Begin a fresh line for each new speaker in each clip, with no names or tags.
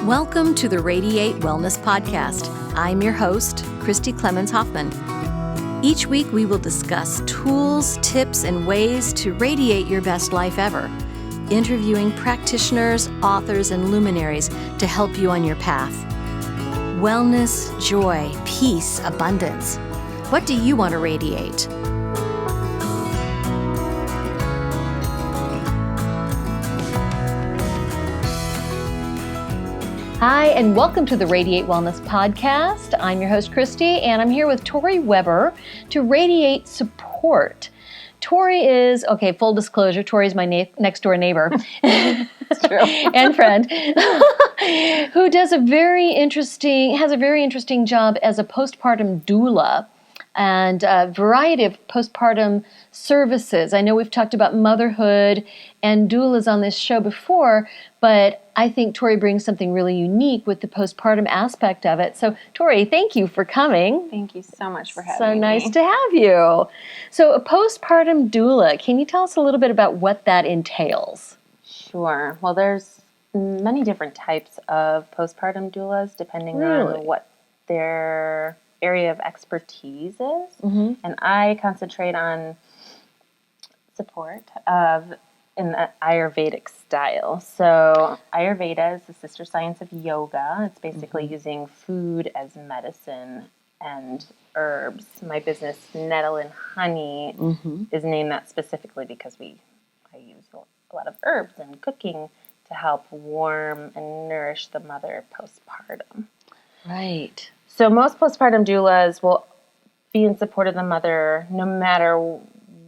Welcome to the Radiate Wellness Podcast. I'm your host, Christy Clemens Hoffman. Each week we will discuss tools, tips, and ways to radiate your best life ever, interviewing practitioners, authors, and luminaries to help you on your path. Wellness, joy, peace, abundance. What do you want to radiate? Hi, and welcome to the Radiate Wellness Podcast. I'm your host, Christy, and I'm here with Tori Weber to radiate support. Tori is, full disclosure, Tori's my next door neighbor.
It's true.
And friend, who has a very interesting job as a postpartum doula and a variety of postpartum services. I know we've talked about motherhood and doulas on this show before, but I think Tori brings something really unique with the postpartum aspect of it. So, Tori, thank you for coming.
Thank you so much for having me.
So nice to have you. So, a postpartum doula, can you tell us a little bit about what that entails?
Sure. Well, there's many different types of postpartum doulas depending on what their area of expertise is. Mm-hmm. And I concentrate on support in the Ayurvedic style. So Ayurveda is the sister science of yoga. It's basically using food as medicine and herbs. My business, Nettle Honey, is named that specifically because I use a lot of herbs and cooking to help warm and nourish the mother postpartum.
Right.
So most postpartum doulas will be in support of the mother no matter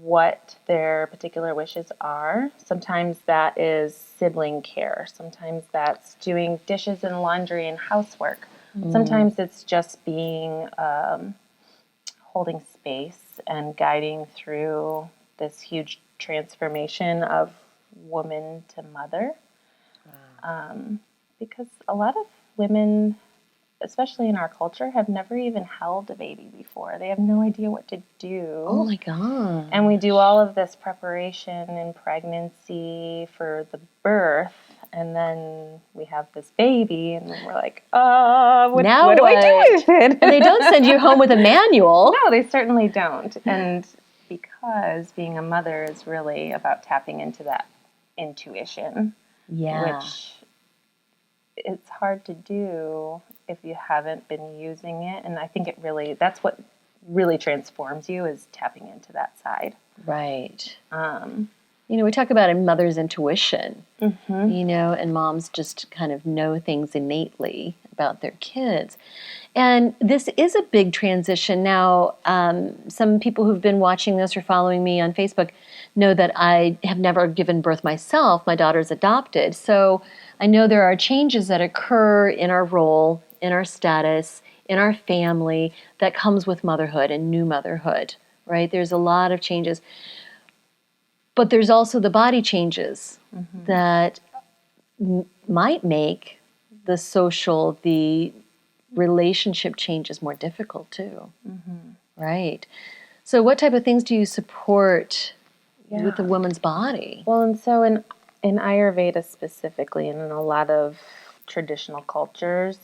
what their particular wishes are. Sometimes that is sibling care. Sometimes that's doing dishes and laundry and housework. Sometimes it's just being holding space and guiding through this huge transformation of woman to mother. Because a lot of women, especially in our culture, have never even held a baby before. They have no idea what to do.
Oh my God.
And we do all of this preparation in pregnancy for the birth, and then we have this baby, and then we're like, what do I do with it?
And they don't send you home with a manual.
No, they certainly don't. And because being a mother is really about tapping into that intuition, which it's hard to do if you haven't been using it. And I think that's what really transforms you, is tapping into that side.
Right. We talk about a mother's intuition, and moms just kind of know things innately about their kids. And this is a big transition. Now, some people who've been watching this or following me on Facebook know that I have never given birth myself. My daughter's adopted. So I know there are changes that occur in our role, in our status, in our family that comes with motherhood and new motherhood, right? There's a lot of changes. But there's also the body changes that might make the relationship changes more difficult too, right? So what type of things do you support with the woman's body?
Well, and so in Ayurveda specifically, and in a lot of traditional cultures,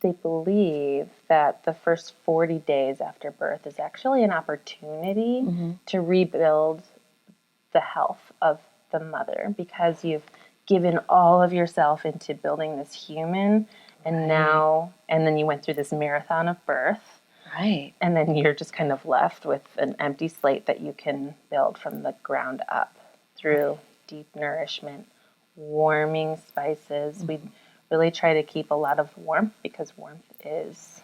they believe that the first 40 days after birth is actually an opportunity to rebuild the health of the mother, because you've given all of yourself into building this human, and then you went through this marathon of birth.
Right.
And then you're just kind of left with an empty slate that you can build from the ground up through deep nourishment, warming spices. We really try to keep a lot of warmth, because warmth is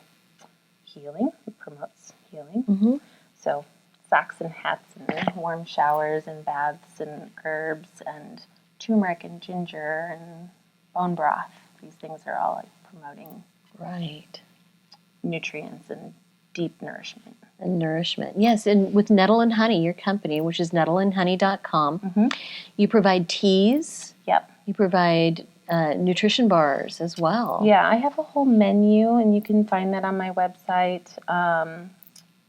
healing. It promotes healing. So socks and hats and warm showers and baths and herbs and turmeric and ginger and bone broth. These things are all promoting nutrients and deep nourishment.
And nourishment. Yes, and with Nettle Honey, your company, which is nettleandhoney.com, you provide teas.
Yep.
You provide nutrition bars as well.
Yeah, I have a whole menu, and you can find that on my website.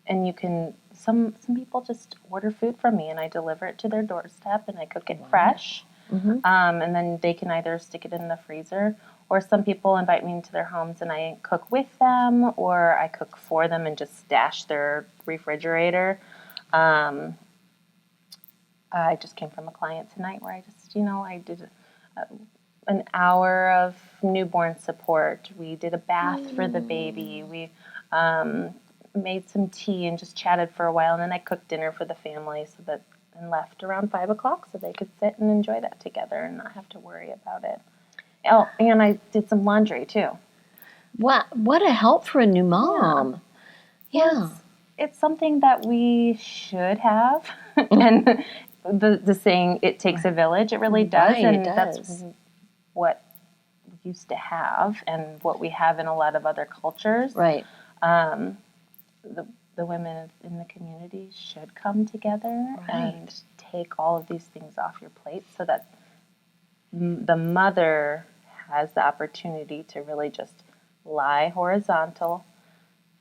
And you can, some people just order food from me, and I deliver it to their doorstep, and I cook it fresh. And then they can either stick it in the freezer, or some people invite me into their homes and I cook with them, or I cook for them and just stash their refrigerator. I just came from a client tonight where I just, I did an hour of newborn support. We did a bath for the baby. We made some tea and just chatted for a while, and then I cooked dinner for the family and left around 5 o'clock so they could sit and enjoy that together and not have to worry about it. Oh, and I did some laundry too.
What a help for a new mom. Yeah.
Well, it's something that we should have. And the saying, it takes a village, it really does.
Right,
and
it does.
That's what we used to have and what we have in a lot of other cultures.
Right.
The women in the community should come together and take all of these things off your plate so that the mother has the opportunity to really just lie horizontal,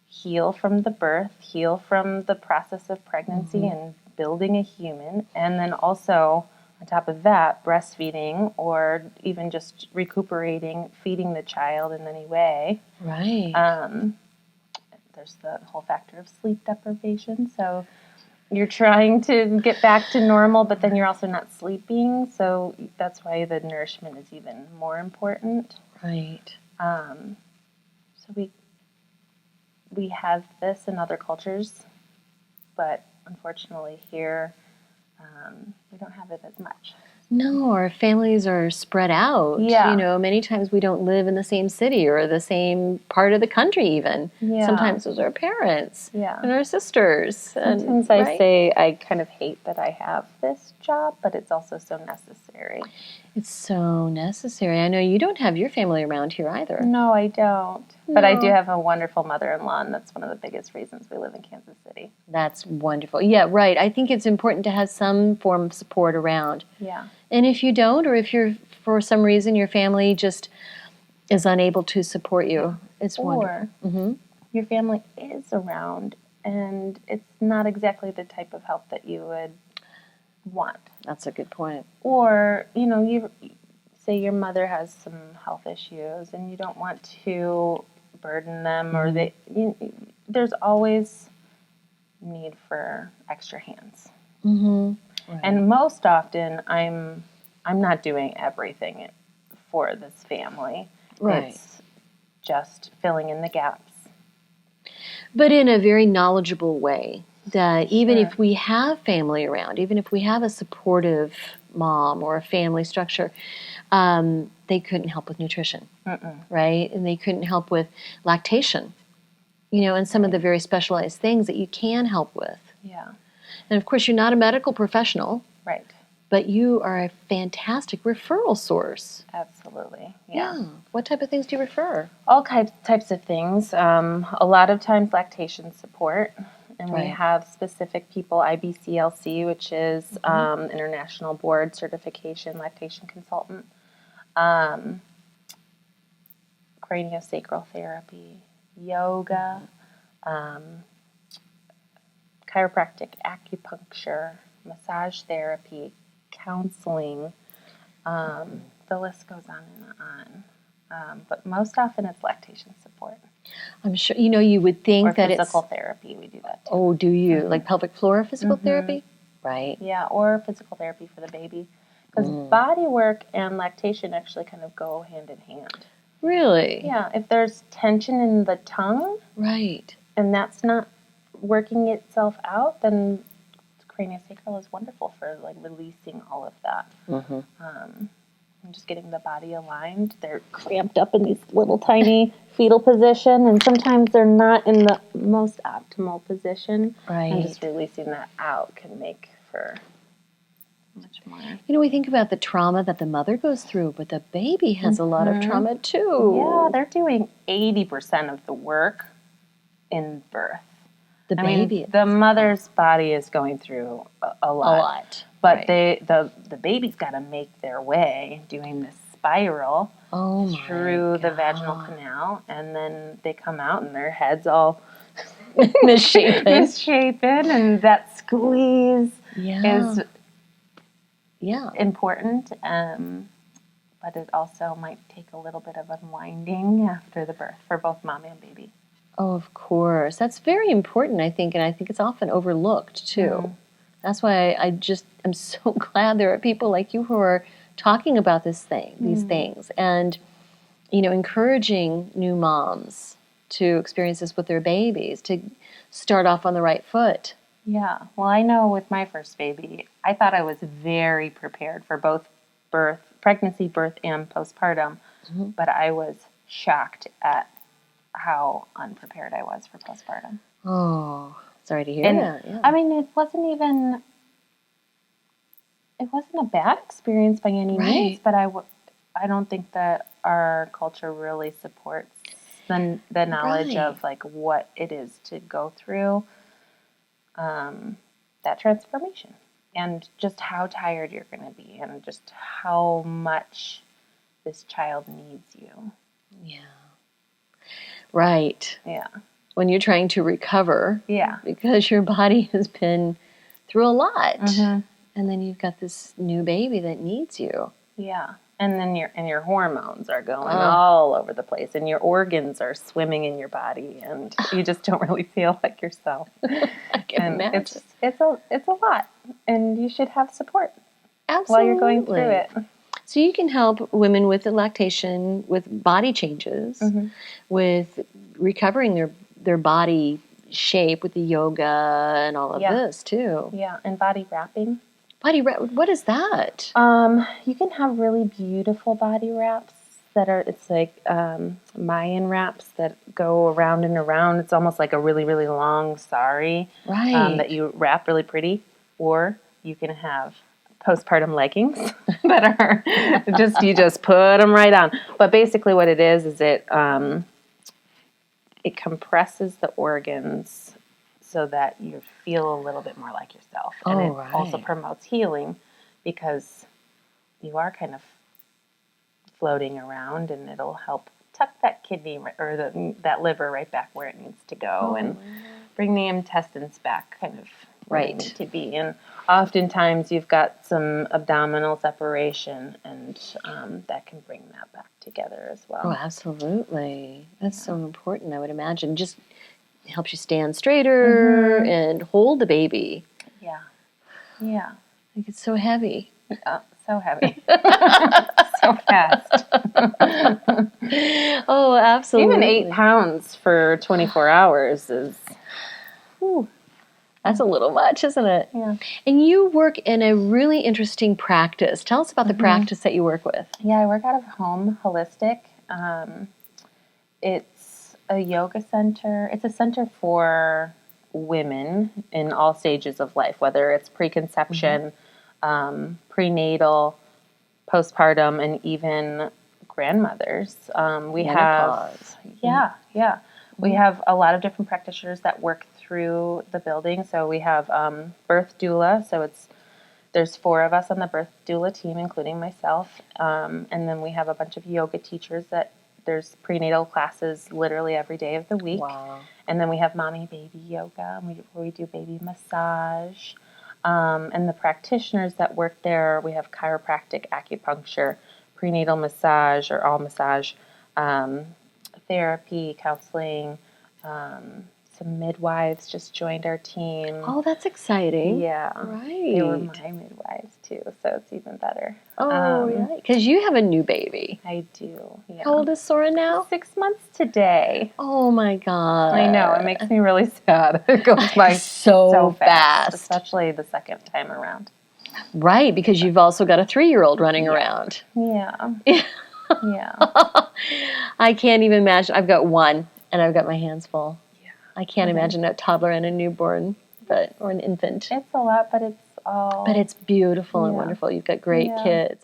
heal from the birth, heal from the process of pregnancy and building a human, and then also, on top of that, breastfeeding or even just recuperating, feeding the child in any way.
Right.
There's the whole factor of sleep deprivation. So you're trying to get back to normal, but then you're also not sleeping. So that's why the nourishment is even more important.
Right.
So we have this in other cultures, but unfortunately here we don't have it as much.
No, our families are spread out.
Yeah.
Many times we don't live in the same city or the same part of the country even.
Yeah.
Sometimes it's our parents and our sisters.
Sometimes I say I kind of hate that I have this job, but it's also so necessary.
It's so necessary. I know you don't have your family around here either.
No, I don't. No. But I do have a wonderful mother-in-law, and that's one of the biggest reasons we live in Kansas City.
That's wonderful. Yeah, right. I think it's important to have some form of support around.
Yeah.
And if you don't, or if you're, for some reason, your family just is unable to support you, it's wonderful.
Or your family is around, and it's not exactly the type of help that you would want.
That's a good point.
Or, you say your mother has some health issues, and you don't want to burden them, or there's always need for extra hands. Right. And most often, I'm not doing everything for this family.
Right.
It's just filling in the gaps.
But in a very knowledgeable way, that even if we have family around, even if we have a supportive mom or a family structure, they couldn't help with nutrition, right? And they couldn't help with lactation, and some of the very specialized things that you can help with.
Yeah.
And of course, you're not a medical professional.
Right.
But you are a fantastic referral source.
Absolutely. Yeah.
What type of things do you refer?
All types of things. A lot of times lactation support. And we have specific people, IBCLC, which is International Board Certification Lactation Consultant, craniosacral therapy, yoga, chiropractic, acupuncture, massage therapy, counseling. The list goes on and on. But most often it's lactation support.
I'm sure, you would think that it's...
Or physical therapy, we do that too.
Oh, do you? Like pelvic floor physical therapy? Right.
Yeah, or physical therapy for the baby. Because body work and lactation actually kind of go hand in hand.
Really?
Yeah, if there's tension in the tongue...
Right.
And that's not working itself out, then craniosacral is wonderful for releasing all of that. And just getting the body aligned. They're cramped up in these little tiny fetal position, and sometimes they're not in the most optimal position.
Right.
And just releasing that out can make for much more.
We think about the trauma that the mother goes through, but the baby has a lot of trauma too.
Yeah, they're doing 80% of the work in birth. The mother's body is going through a lot. But the baby's got to make their way doing this spiral through the vaginal canal, and then they come out and their head's all misshapen, and that squeeze is important, but it also might take a little bit of unwinding after the birth for both mom and baby.
Oh, of course. That's very important, I think, and I think it's often overlooked, too. That's why I'm so glad there are people like you who are talking about these things, and, encouraging new moms to experience this with their babies, to start off on the right foot.
Yeah. Well, I know with my first baby, I thought I was very prepared for both pregnancy, birth, and postpartum, but I was shocked at how unprepared I was for postpartum.
Oh, sorry to hear that. Yeah.
I mean, it wasn't a bad experience by any means, but I don't think that our culture really supports the knowledge of like what it is to go through that transformation, and just how tired you're going to be, and just how much this child needs you.
Yeah. Right.
Yeah.
When you're trying to recover. Yeah. Because your body has been through a lot. And then you've got this new baby that needs you.
Yeah. And then your hormones are going all over the place, and your organs are swimming in your body, and you just don't really feel like yourself.
I can imagine.
It's a lot, and you should have support.
Absolutely.
While you're going through it.
So you can help women with lactation, with body changes, with recovering their body shape with the yoga and all of this too.
Yeah, and body wrapping.
What is that?
You can have really beautiful body wraps it's like Mayan wraps that go around and around. It's almost like a really, really long sari that you wrap really pretty. Or you can have postpartum leggings that are you just put them right on. But basically what it is it compresses the organs so that you feel a little bit more like yourself. And it also promotes healing, because you are kind of floating around, and it'll help tuck that kidney or that liver right back where it needs to go, and bring the intestines back kind of where they need to be. And oftentimes you've got some abdominal separation, and that can bring that back together as well.
Oh, absolutely. That's so important, I would imagine. Just helps you stand straighter and hold the baby.
Yeah. Yeah.
Like, it's so heavy.
So heavy. So fast.
Oh, absolutely.
Even 8 pounds for 24 hours is...
That's a little much, isn't it?
Yeah.
And you work in a really interesting practice. Tell us about the practice that you work with.
Yeah, I work out of home, holistic. It's a yoga center. It's a center for women in all stages of life, whether it's preconception, prenatal, postpartum, and even grandmothers. We
Menopause.
We have a lot of different practitioners that work through the building. So we have birth doula. So there's 4 of us on the birth doula team, including myself. And then we have a bunch of yoga teachers there's prenatal classes literally every day of the week.
Wow.
And then we have mommy baby yoga, where we do baby massage. And the practitioners that work there, we have chiropractic, acupuncture, prenatal massage or all massage, therapy, counseling. Some midwives just joined our team.
Oh, that's exciting.
Yeah.
Right.
They were my midwives, too, so it's even better.
Oh, right. Because you have a new baby.
I do, yeah.
How old is Sora now?
6 months today.
Oh, my God.
I know. It makes me really sad. It goes by
so fast.
Especially the second time around.
Right, because you've also got a 3-year-old running around.
Yeah. Yeah.
I can't even imagine. I've got one, and I've got my hands full. I can't imagine a toddler and a newborn, or an infant.
It's a lot, but it's all...
But it's beautiful and wonderful. You've got great kids.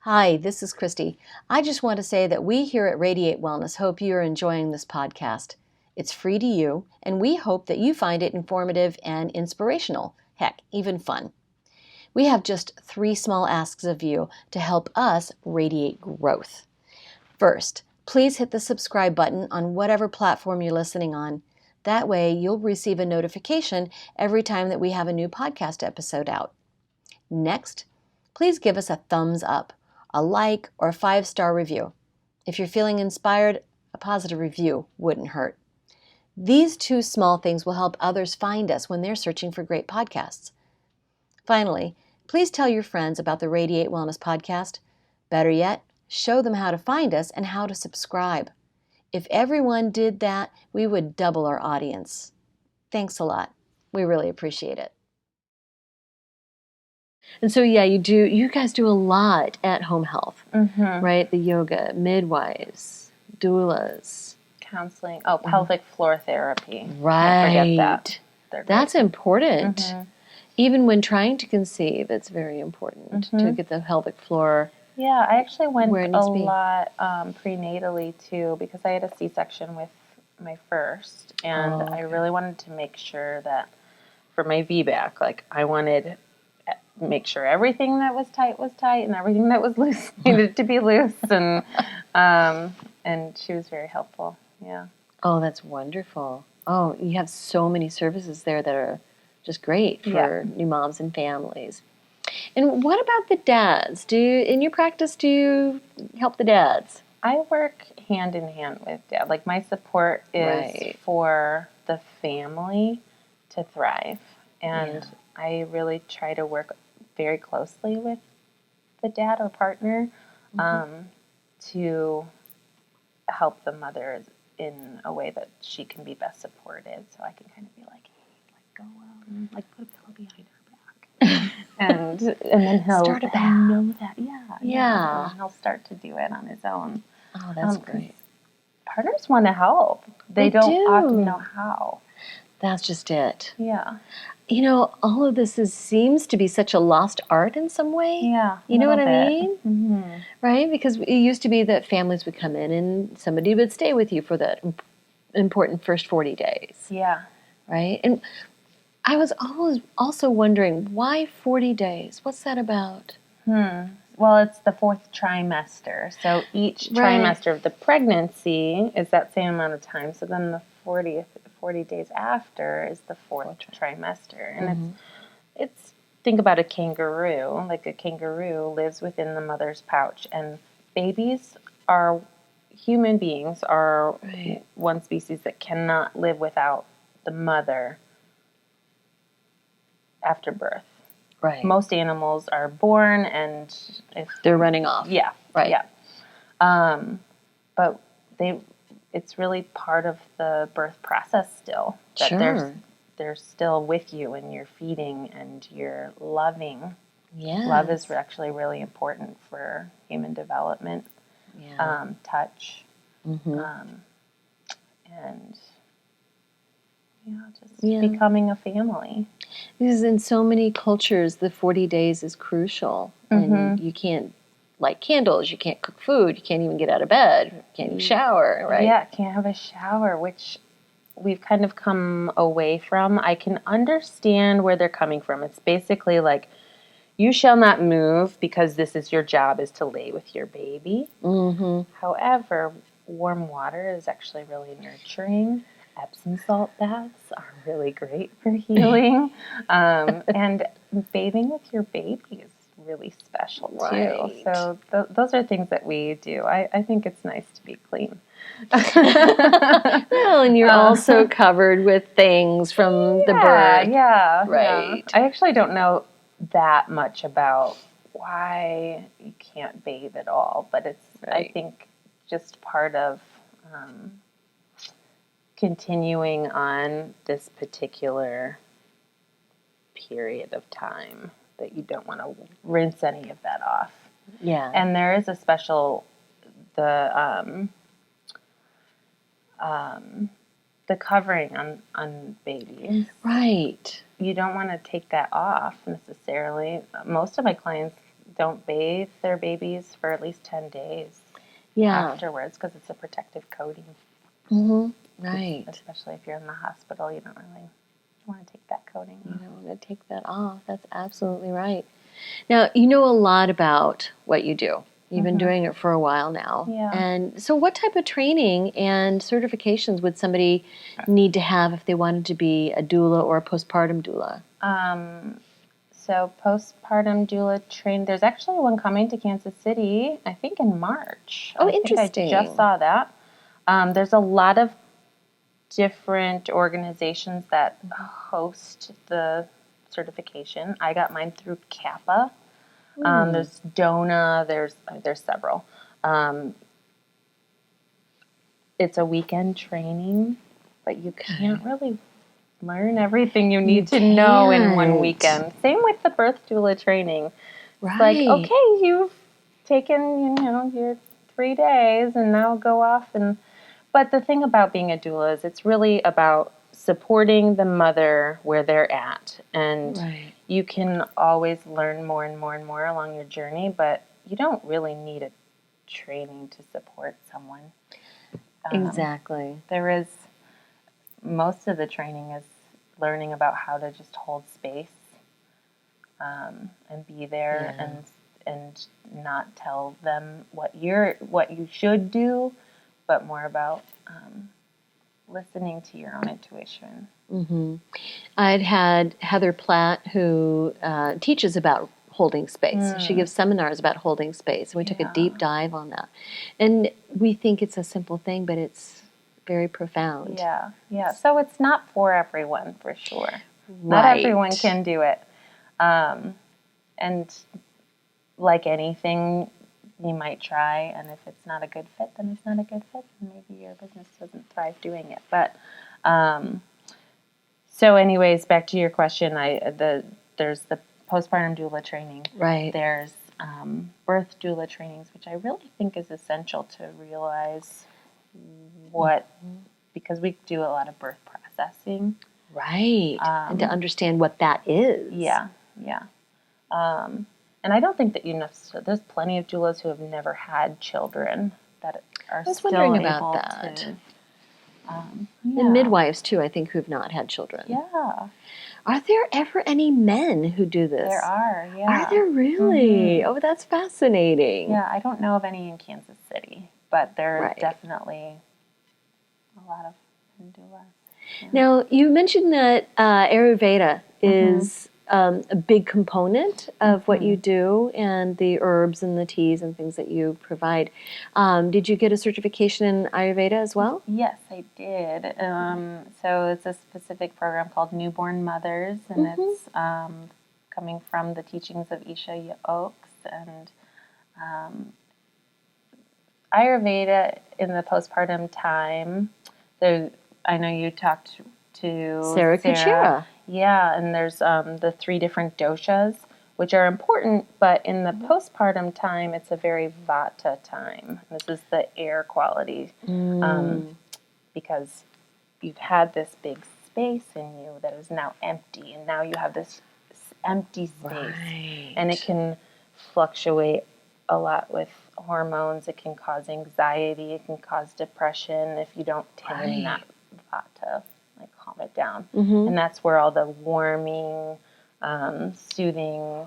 Hi, this is Christy. I just want to say that we here at Radiate Wellness hope you're enjoying this podcast. It's free to you, and we hope that you find it informative and inspirational. Heck, even fun. We have just 3 small asks of you to help us radiate growth. First, please hit the subscribe button on whatever platform you're listening on. That way, you'll receive a notification every time that we have a new podcast episode out. Next, please give us a thumbs up, a like, or a 5-star review. If you're feeling inspired, a positive review wouldn't hurt. These 2 small things will help others find us when they're searching for great podcasts. Finally, please tell your friends about the Radiate Wellness podcast. Better yet, show them how to find us and how to subscribe. If everyone did that, we would double our audience. Thanks a lot. We really appreciate it. And so, yeah, you guys do a lot at Home Health, right? The yoga, midwives, doulas.
Counseling. Oh, pelvic floor therapy.
Right.
Can't forget that.
That's important. Even when trying to conceive, it's very important to get the pelvic floor.
Yeah, I actually went a lot prenatally too, because I had a C-section with my first, and I really wanted to make sure that for my VBAC, like I wanted to make sure everything that was tight and everything that was loose needed to be loose, and she was very helpful. Yeah.
Oh, that's wonderful. Oh, you have so many services there that are just great for new moms and families. And what about the dads? In your practice, do you help the dads?
I work hand in hand with dad. Like my support is for the family to thrive. And I really try to work very closely with the dad or partner to help the mother in a way that she can be best supported. So I can kind of be like, hey, go like put a pillow behind her back. and then he'll
start a bath.
Know that, yeah. And he'll start to do it on his own.
Oh, that's great.
Partners want to help. They don't often know how.
That's just it.
Yeah.
You know, all of this seems to be such a lost art in some way.
Yeah.
You know what I mean? Right? Because it used to be that families would come in and somebody would stay with you for that important first 40 days.
Yeah.
Right? And I was always also wondering, why 40 days? What's that about?
Well, it's the 4th trimester. So each trimester of the pregnancy is that same amount of time. So then the 40 days after is the 4th trimester. And it's think about a kangaroo. Like a kangaroo lives within the mother's pouch. And human beings are one species that cannot live without the mother after birth.
Right.
Most animals are born and if
they're running off.
Yeah.
Right.
Yeah. But it's really part of the birth process still. That they're still with you and you're feeding and you're loving.
Yeah.
Love is actually really important for human development. Yeah. Touch. And becoming a family.
Because in so many cultures, the 40 days is crucial. And you can't light candles, you can't cook food, you can't even get out of bed, can't even shower, right?
Yeah, can't have a shower, which we've kind of come away from. I can understand where they're coming from. It's basically like, you shall not move because this is your job, is to lay with your baby. However, warm water is actually really nurturing. Epsom salt baths are really great for healing. And bathing with your baby is really special too. So those are things that we do. I think it's nice to be clean.
Well, and you're also covered with things from the birth.
Yeah.
Right.
Yeah. I actually don't know that much about why you can't bathe at all, but it's, I think, just part of continuing on this particular period of time that you don't want to rinse any of that off.
Yeah.
And there is a special, the covering on babies.
Right.
You don't want to take that off necessarily. Most of my clients don't bathe their babies for at least 10 days afterwards because it's a protective coating.
Right.
Especially if you're in the hospital, you don't really want to take that coating off.
You don't want to take that off. That's absolutely right. Now, you know a lot about what you do. You've been doing it for a while now.
Yeah.
And so what type of training and certifications would somebody need to have if they wanted to be a doula or a postpartum doula?
So postpartum doula trained. There's actually one coming to Kansas City, I think in March.
Oh,
I
interesting.
just saw that. There's a lot of different organizations that host the certification. I got mine through CAPPA. There's DONA. There's several. It's a weekend traiing, but you can't really learn everything you need to know in one weekend. Same with the birth doula training.
Right.
It's like, okay, you've taken, your 3 days and now go off. But the thing about being a doula is it's really about supporting the mother where they're at. And you can always learn more and more and more along your journey, but you don't really need a training to support someone.
Exactly.
There is, most of the training is learning about how to just hold space and be there and not tell them what you should do, but more about listening to your own intuition.
Mm-hmm. I'd had Heather Platt, who teaches about holding space. She gives seminars about holding space. And we took a deep dive on that. And we think it's a simple thing, but it's very profound.
Yeah. So it's not for everyone, for sure. Not everyone can do it. And like anything, you might try, and if it's not a good fit, then it's not a good fit, and maybe your business doesn't thrive doing it. But so anyways, back to your question, there's the postpartum doula training.
Right.
There's birth doula trainings, which I really think is essential to realize because we do a lot of birth processing.
Right. And to understand what that is.
Yeah. And I don't think that there's plenty of doulas who have never had children that are still able
about that.
to.
And midwives, too, I think, who've not had children.
Yeah.
Are there ever any men who do this?
There are, yeah.
Are there really? Oh, that's fascinating.
Yeah, I don't know of any in Kansas City, but there are definitely a lot of doulas. Yeah.
Now, you mentioned that Ayurveda is a big component of what you do, and the herbs and the teas and things that you provide. Did you get a certification in Ayurveda as well?
Yes, I did. So it's a specific program called Newborn Mothers, and it's coming from the teachings of Isha Oaks. And Ayurveda in the postpartum time, I know you talked to
Sarah Kuchera.
Yeah, and there's the 3 different doshas, which are important, but in the postpartum time, it's a very vata time. This is the air quality, because you've had this big space in you that is now empty, and now you have this empty space, and it can fluctuate a lot with hormones. It can cause anxiety, it can cause depression if you don't tame that vata. Like calm it down. And that's where all the warming, soothing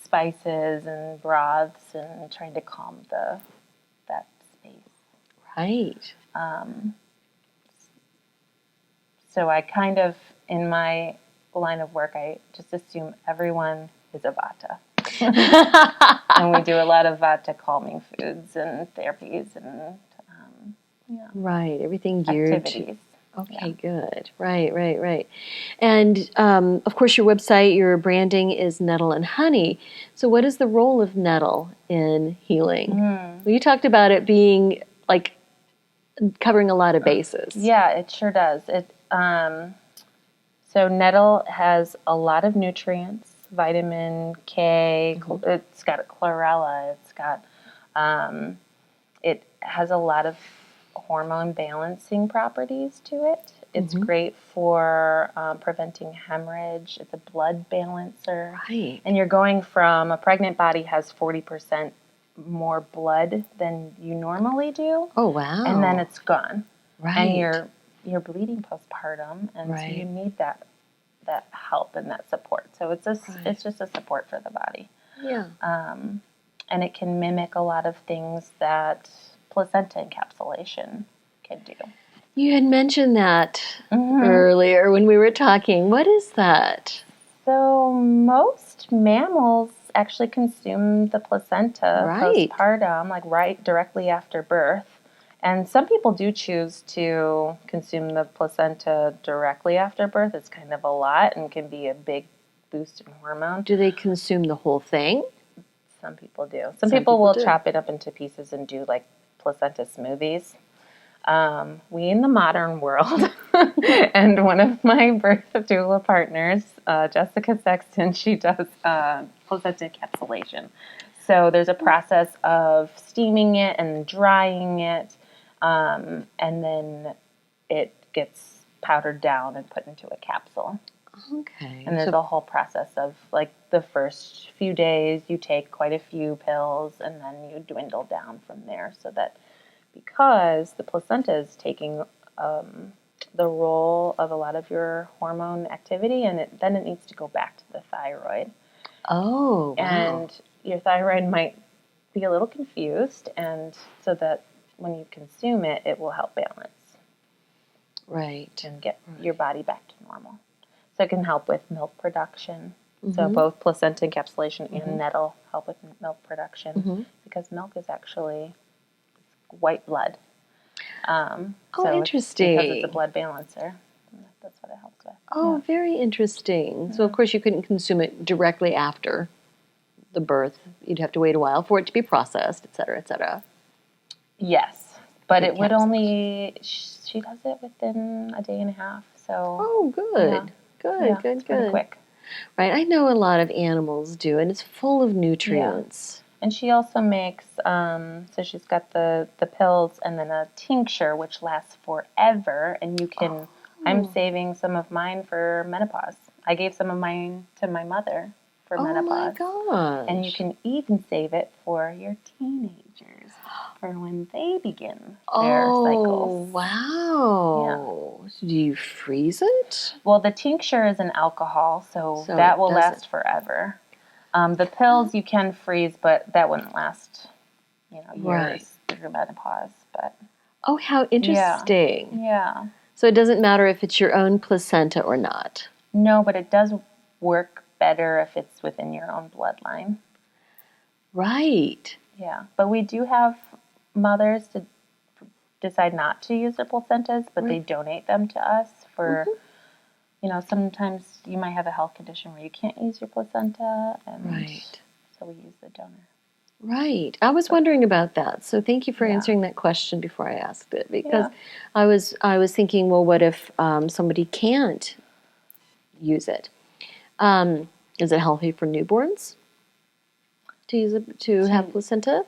spices and broths and trying to calm that space.
Right.
So I kind of, in my line of work, I just assume everyone is a vata. And we do a lot of vata calming foods and therapies and
everything geared
activities.
Okay, good. Right. And, of course, your website, your branding is Nettle Honey. So what is the role of nettle in healing? Well, you talked about it being, like, covering a lot of bases.
Yeah, it sure does. So nettle has a lot of nutrients, vitamin K, it's got chlorella, it has a lot of hormone balancing properties to it. It's great for preventing hemorrhage. It's a blood balancer.
Right.
And you're going from, a pregnant body has 40% more blood than you normally do.
Oh, wow.
And then it's gone.
Right.
And you're bleeding postpartum, and so you need that help and that support. So it's just a support for the body.
Yeah.
And it can mimic a lot of things that placenta encapsulation can do. You
had mentioned that earlier when we were talking. What is that?
So most mammals actually consume the placenta postpartum, like right directly after birth. And some people do choose to consume the placenta directly after birth. It's kind of a lot and can be a big boost in hormone.
Do they consume the whole thing?
Some people do. Some people will chop it up into pieces and do like placenta smoothies. We in the modern world, and one of my birth doula partners, Jessica Sexton, she does placenta encapsulation. So there's a process of steaming it and drying it, and then it gets powdered down and put into a capsule.
Okay.
And there's a whole process of, like, the first few days you take quite a few pills, and then you dwindle down from there, so that because the placenta is taking the role of a lot of your hormone activity, and then it needs to go back to the thyroid.
Oh, wow.
And your thyroid might be a little confused, and so that when you consume it, it will help balance.
Right.
And get your body back to normal. So it can help with milk production. So both placenta encapsulation and nettle help with milk production because milk is actually white blood.
Interesting.
Because it's a blood balancer. That's what it helps with.
Oh, very interesting. So, of course, you couldn't consume it directly after the birth. You'd have to wait a while for it to be processed, et cetera, et cetera.
Yes. But it would only, she does it within a day and a half. So.
Oh, good.
Yeah.
Good.
It's pretty quick.
Right. I know a lot of animals do, and it's full of nutrients.
Yeah. And she also makes, so she's got the pills and then a tincture, which lasts forever. And you can, I'm saving some of mine for menopause. I gave some of mine to my mother for menopause.
Oh, my gosh.
And you can even save it for your teenagers for when they begin their cycles.
Oh, wow. Yeah. Do you freeze it?
Well, the tincture is an alcohol, so that will last forever. The pills you can freeze, but that wouldn't last, years through menopause. But
how interesting!
Yeah.
So it doesn't matter if it's your own placenta or not.
No, but it does work better if it's within your own bloodline.
Right.
Yeah, but we do have mothers to decide not to use their placentas, but they donate them to us for. Sometimes you might have a health condition where you can't use your placenta, and so we use the donor.
Right. I was wondering about that. So thank you for answering that question before I asked it, because I was thinking, well, what if somebody can't use it? Is it healthy for newborns to use it, to have placenta?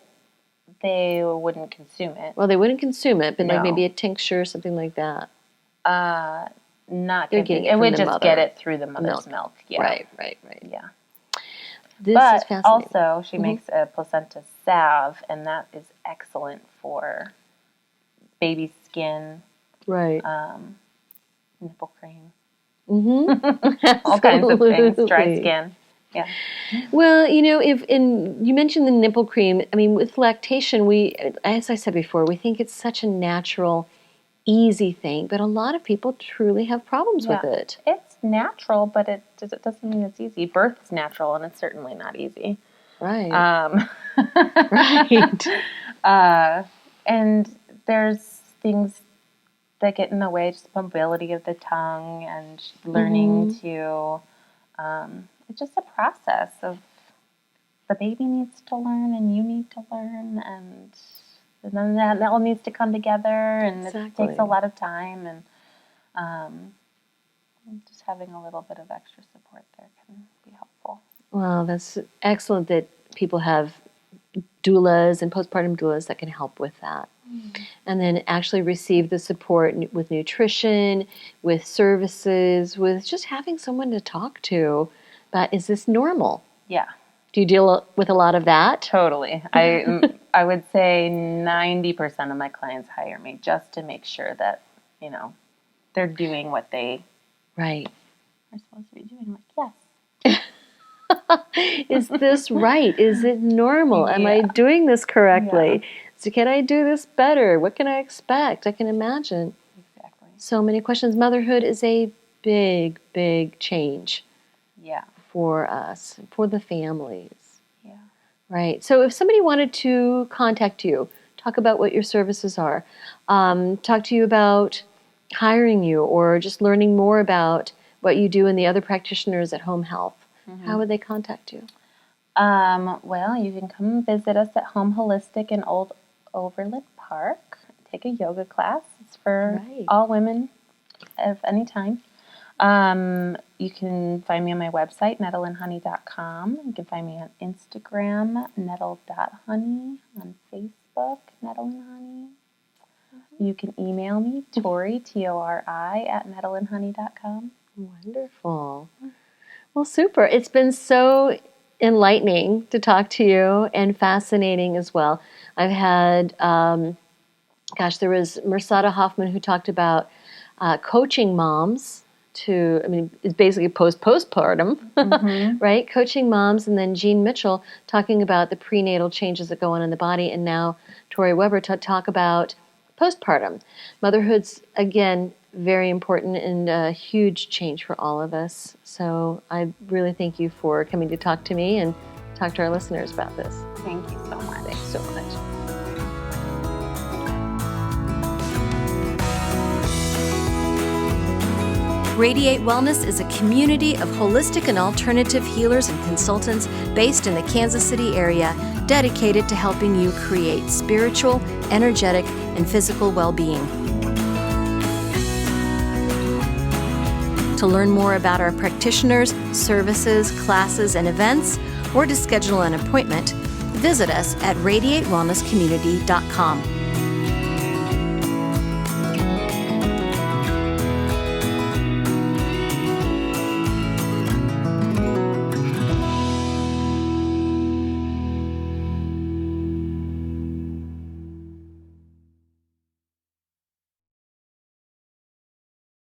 They wouldn't consume it.
Well, they wouldn't consume it, but like maybe a tincture or something like that.
Not getting it. It would just get it through the mother's milk. Yeah.
Right.
Yeah.
This is fascinating.
Also, she makes a placenta salve, and that is excellent for baby skin.
Right.
Nipple cream.
All
kinds of things. Dry skin. Yeah.
Well, if you mentioned the nipple cream, I mean, with lactation, as I said before, we think it's such a natural, easy thing, but a lot of people truly have problems with it.
It's natural, but it doesn't mean it's easy. Birth is natural, and it's certainly not easy.
Right.
Right. And there's things that get in the way, just mobility of the tongue and learning to. It's just a process of the baby needs to learn, and you need to learn, and then that all needs to come together, and it takes a lot of time, and just having a little bit of extra support there can be helpful.
Well, that's excellent that people have doulas and postpartum doulas that can help with that. And then actually receive the support with nutrition, with services, with just having someone to talk to about, is this normal?
Yeah.
Do you deal with a lot of that?
Totally. I would say 90% of my clients hire me just to make sure that, they're doing what they are supposed to be doing. Like, yes.
Is this right? Is it normal? Am I doing this correctly?
Yeah.
So can I do this better? What can I expect? I can imagine.
Exactly.
So many questions. Motherhood is a big, big change for us, for the families.
Yeah.
Right. So if somebody wanted to contact you, talk about what your services are, talk to you about hiring you or just learning more about what you do and the other practitioners at Home Health, how would they contact you?
Well, you can come visit us at Home Holistic in Old Overland Park. Take a yoga class. It's for all women of any time. You can find me on my website, nettleandhoney.com. You can find me on Instagram, nettle.honey, on Facebook, Nettle and Honey. You can email me, Tori, Tori, at nettleandhoney.com.
Wonderful. Well, super. It's been so enlightening to talk to you and fascinating as well. I've had, there was Mersada Hoffman who talked about coaching moms it's basically postpartum, right? Coaching moms, and then Jean Mitchell talking about the prenatal changes that go on in the body, and now Tori Weber talk about postpartum. Motherhood's, again, very important and a huge change for all of us. So I really thank you for coming to talk to me and talk to our listeners about this.
Thank you so much.
Thanks so much.
Radiate Wellness is a community of holistic and alternative healers and consultants based in the Kansas City area, dedicated to helping you create spiritual, energetic, and physical well-being. To learn more about our practitioners, services, classes, and events, or to schedule an appointment, visit us at radiatewellnesscommunity.com.